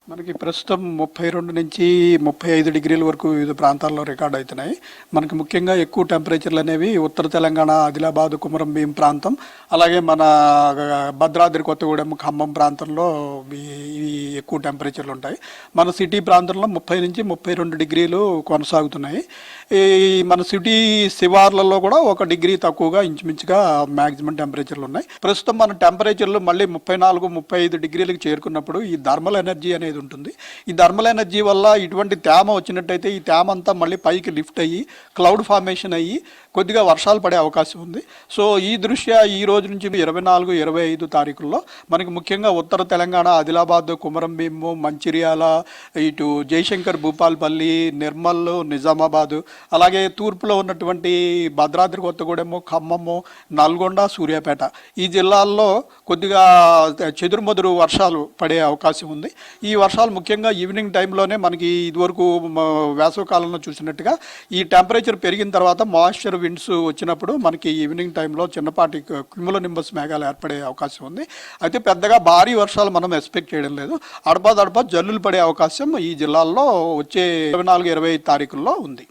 మనకి ప్రస్తుతం 32 నుంచి 35 డిగ్రీల వరకు వివిధ ప్రాంతాల్లో రికార్డ్ అవుతున్నాయి. మనకి ముఖ్యంగా ఎక్కువ టెంపరేచర్లు అనేవి ఉత్తర తెలంగాణ, ఆదిలాబాద్, కుమరం భీం ప్రాంతం, అలాగే మన భద్రాద్రి కొత్తగూడెం, ఖమ్మం ప్రాంతంలో ఇవి ఎక్కువ టెంపరేచర్లు ఉంటాయి. మన సిటీ ప్రాంతంలో 30 నుంచి 32 డిగ్రీలు కొనసాగుతున్నాయి. ఈ మన సిటీ శివార్లలో కూడా 1 డిగ్రీ తక్కువగా ఇంచుమించుగా మ్యాక్సిమం టెంపరేచర్లు ఉన్నాయి. ప్రస్తుతం మన టెంపరేచర్లు మళ్ళీ 34, 35 డిగ్రీలకు చేరుకున్నప్పుడు ఈ థర్మల్ ఎనర్జీ అనేది ఉంటుంది. ఈ థర్మల్ ఎనర్జీ వల్ల ఇటువంటి తేమ వచ్చినట్టయితే ఈ తేమ అంతా మళ్ళీ పైకి లిఫ్ట్ అయ్యి క్లౌడ్ ఫార్మేషన్ అయ్యి కొద్దిగా వర్షాలు పడే అవకాశం ఉంది. సో ఈ దృష్ట్యా ఈ రోజు నుంచి 24, 25 తారీఖుల్లో మనకి ముఖ్యంగా ఉత్తర తెలంగాణ, ఆదిలాబాద్, కుమరం భీము, మంచిర్యాల, ఇటు జయశంకర్, భూపాల్పల్లి, నిర్మల్, నిజామాబాదు, అలాగే తూర్పులో ఉన్నటువంటి భద్రాద్రి కొత్తగూడెము, ఖమ్మము, నల్గొండ, సూర్యాపేట ఈ జిల్లాల్లో కొద్దిగా చెదురుమదురు వర్షాలు పడే అవకాశం ఉంది. ఈ వర్షాలు ముఖ్యంగా ఈవినింగ్ టైంలోనే మనకి ఇదివరకు వేసవికాలంలో చూసినట్టుగా ఈ టెంపరేచర్ పెరిగిన తర్వాత మాయిశ్చర్ విండ్స్ వచ్చినప్పుడు మనకి ఈవినింగ్ టైంలో చిన్నపాటి క్యుములోనింబస్ మేఘాలు ఏర్పడే అవకాశం ఉంది. అయితే పెద్దగా భారీ వర్షాలు మనం ఎక్స్పెక్ట్ చేయడం లేదు. అడపా జల్లులు పడే అవకాశం ఈ జిల్లాల్లో వచ్చే 24, 25 తారీఖుల్లో ఉంది.